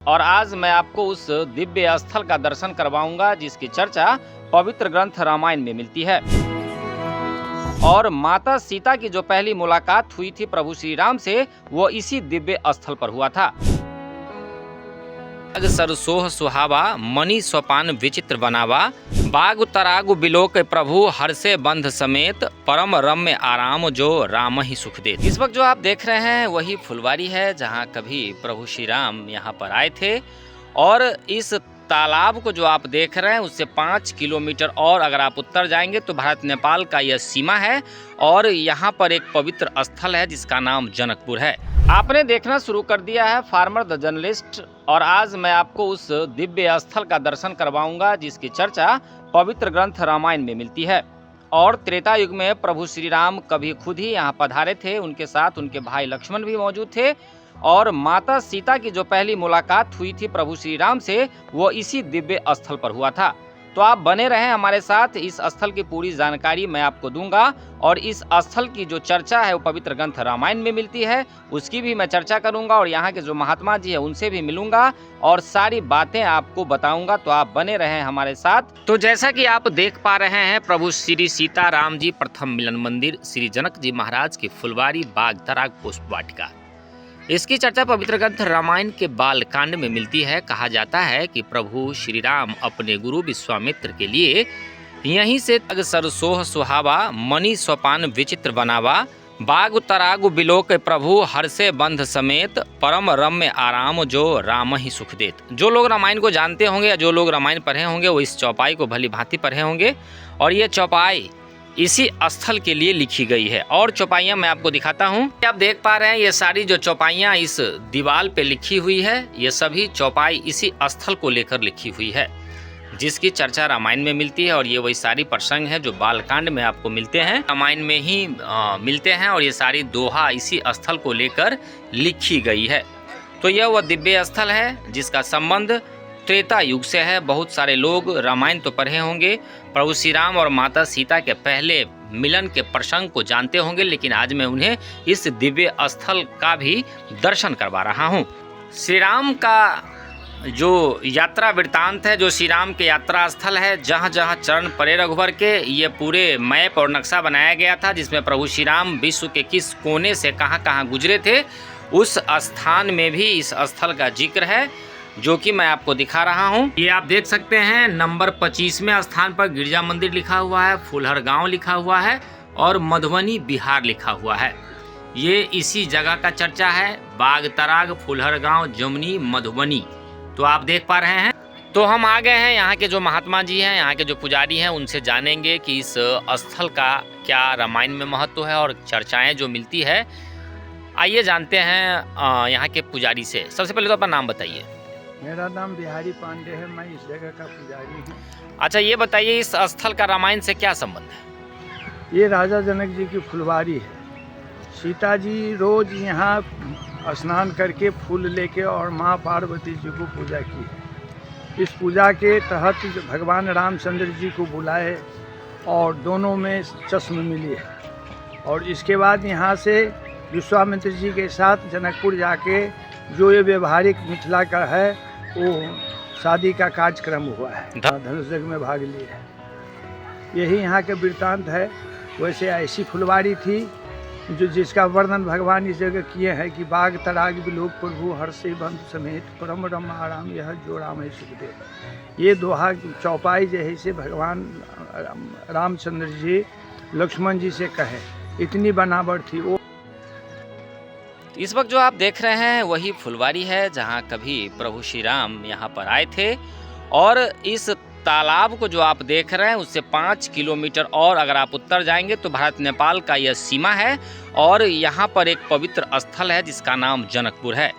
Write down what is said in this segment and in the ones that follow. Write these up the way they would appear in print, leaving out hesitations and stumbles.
और आज मैं आपको उस दिव्य स्थल का दर्शन करवाऊंगा जिसकी चर्चा पवित्र ग्रंथ रामायण में मिलती है। और माता सीता की जो पहली मुलाकात हुई थी प्रभु श्री राम से, वो इसी दिव्य स्थल पर हुआ था। सरसोह सुहावा मणि सोपान विचित्र बनावा, बाग तरागु बिलोक प्रभु हर्षे बंध समेत, परम रम्य आराम जो राम ही सुख दे। इस वक्त जो आप देख रहे हैं वही फुलवारी है जहां कभी प्रभु श्री राम यहां पर आए थे। और इस तालाब को जो आप देख रहे हैं उससे 5 किलोमीटर और अगर आप उत्तर जाएंगे तो भारत नेपाल का यह सीमा है। और यहाँ पर एक पवित्र स्थल है जिसका नाम जनकपुर है। आपने देखना शुरू कर दिया है फार्मर द जर्नलिस्ट, और आज मैं आपको उस दिव्य स्थल का दर्शन करवाऊंगा जिसकी चर्चा पवित्र ग्रंथ रामायण में मिलती है। और त्रेता युग में प्रभु श्री राम कभी खुद ही यहाँ पधारे थे, उनके साथ उनके भाई लक्ष्मण भी मौजूद थे। और माता सीता की जो पहली मुलाकात हुई थी प्रभु श्री राम से, वो इसी दिव्य स्थल पर हुआ था। तो आप बने रहें हमारे साथ, इस स्थल की पूरी जानकारी मैं आपको दूंगा। और इस स्थल की जो चर्चा है वो पवित्र ग्रंथ रामायण में मिलती है, उसकी भी मैं चर्चा करूंगा। और यहाँ के जो महात्मा जी है उनसे भी मिलूंगा और सारी बातें आपको बताऊंगा। तो आप बने रहें हमारे साथ। तो जैसा कि आप देख पा रहे हैं, प्रभु श्री सीता राम जी प्रथम मिलन मंदिर श्री जनक जी महाराज की फुलवारी बाग तराग पुष्प वाटिका, इसकी चर्चा पवित्र ग्रंथ रामायण के बालकांड में मिलती है। कहा जाता है कि प्रभु श्री राम अपने गुरु विश्वामित्र के लिए यहीं से सरसोह सुहावा मणि सोपान विचित्र बनावा, बाग तरागु बिलोक प्रभु हर्षे बंध समेत, परम रम्य आराम जो राम ही सुख देत। जो लोग रामायण को जानते होंगे या जो लोग रामायण पढ़े होंगे वो इस चौपाई को भली भांति पढ़े होंगे। और ये चौपाई इसी स्थल के लिए लिखी गई है। और चौपाइयाँ मैं आपको दिखाता हूँ। आप देख पा रहे हैं ये सारी जो चौपाइयाँ इस दीवार पे लिखी हुई है, ये सभी चौपाई इसी स्थल को लेकर लिखी हुई है जिसकी चर्चा रामायण में मिलती है। और ये वही सारी प्रसंग है जो बालकांड में आपको मिलते हैं, रामायण में ही मिलते हैं। और ये सारी दोहा इसी स्थल को लेकर लिखी गई है। तो यह वह दिव्य स्थल है जिसका संबंध त्रेता युग से है। बहुत सारे लोग रामायण तो पढ़े होंगे, प्रभु श्री राम और माता सीता के पहले मिलन के प्रसंग को जानते होंगे, लेकिन आज मैं उन्हें इस दिव्य स्थल का भी दर्शन करवा रहा हूँ। श्री राम का जो यात्रा वृत्तांत है, जो श्री राम के यात्रा स्थल है, जहाँ जहाँ चरण पड़े रघुवर के, ये पूरे मैप और नक्शा बनाया गया था जिसमें प्रभु श्री राम विश्व के किस कोने से कहाँ कहाँ गुजरे थे, उस स्थान में भी इस स्थल का जिक्र है जो कि मैं आपको दिखा रहा हूँ। ये आप देख सकते हैं नंबर 25वें स्थान पर गिरजा मंदिर लिखा हुआ है, फुलहर गांव लिखा हुआ है और मधुबनी बिहार लिखा हुआ है। ये इसी जगह का चर्चा है, बाग तराग फुलहर गांव जमुनी मधुबनी। तो आप देख पा रहे हैं। तो हम आ गए हैं, यहाँ के जो महात्मा जी हैं, यहाँ के जो पुजारी हैं, उनसे जानेंगे कि इस स्थल का क्या रामायण में महत्व है और चर्चाएँ जो मिलती है। आइए जानते हैं यहाँ के पुजारी से। सबसे पहले तो अपना नाम बताइए। मेरा नाम बिहारी पांडे है, मैं इस जगह का पुजारी हूँ। अच्छा, ये बताइए इस स्थल का रामायण से क्या संबंध है? ये राजा जनक जी की फुलवारी है। सीता जी रोज यहाँ स्नान करके फूल लेके और माँ पार्वती जी को पूजा की है। इस पूजा के तहत भगवान रामचंद्र जी को बुलाए और दोनों में चश्म मिली है। और इसके बाद यहाँ से विश्वामित्र जी के साथ जनकपुर जाके जो ये व्यवहारिक मिथिला का है वो शादी का कार्यक्रम हुआ है, धनुष यज्ञ में भाग लिए है। यही यहाँ के वृत्तांत है। वैसे ऐसी फुलवारी थी जो जिसका वर्णन भगवान इस जगह किए हैं कि बाग तराग बिलोक प्रभु हर्षे बंध समेत, परम रम आराम यह जो राम है सुख दे। ये दोहा चौपाई जैसे से भगवान रामचंद्र जी लक्ष्मण जी से कहे, इतनी बनावट थी वो। इस वक्त जो आप देख रहे हैं वही फुलवारी है जहां कभी प्रभु श्री राम यहां पर आए थे। और इस तालाब को जो आप देख रहे हैं उससे 5 किलोमीटर और अगर आप उत्तर जाएंगे तो भारत नेपाल का यह सीमा है। और यहाँ पर एक पवित्र स्थल है जिसका नाम जनकपुर है।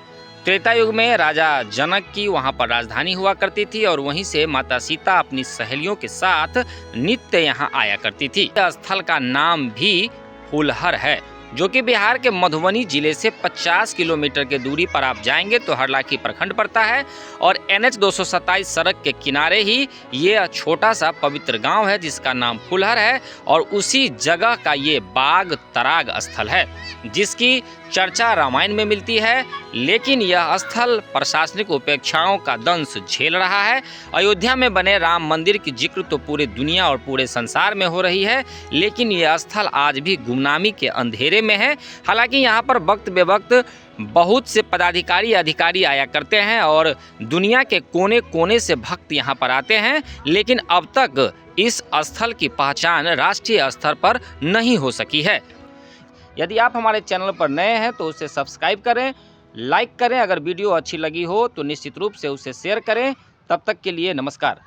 त्रेता युग में राजा जनक की वहाँ पर राजधानी हुआ करती थी और वहीं से माता सीता अपनी सहेलियों के साथ नित्य यहाँ आया करती थी। स्थल का नाम भी फुलहर है जो कि बिहार के मधुबनी जिले से 50 किलोमीटर के दूरी पर आप जाएंगे तो हरलाखी प्रखंड पड़ता है। और NH 227 सड़क के किनारे ही ये छोटा सा पवित्र गांव है जिसका नाम फुलहर है। और उसी जगह का ये बाग तराग स्थल है जिसकी चर्चा रामायण में मिलती है, लेकिन यह स्थल प्रशासनिक उपेक्षाओं का दंश झेल रहा है। अयोध्या में बने राम मंदिर की जिक्र तो पूरे दुनिया और पूरे संसार में हो रही है, लेकिन यह स्थल आज भी गुमनामी के अंधेरे में है। हालांकि यहाँ पर वक्त बेवक्त बहुत से पदाधिकारी अधिकारी आया करते हैं और दुनिया के कोने कोने से भक्त यहाँ पर आते हैं, लेकिन अब तक इस स्थल की पहचान राष्ट्रीय स्तर पर नहीं हो सकी है। यदि आप हमारे चैनल पर नए हैं तो उसे सब्सक्राइब करें, लाइक करें, अगर वीडियो अच्छी लगी हो तो निश्चित रूप से उसे शेयर करें। तब तक के लिए नमस्कार।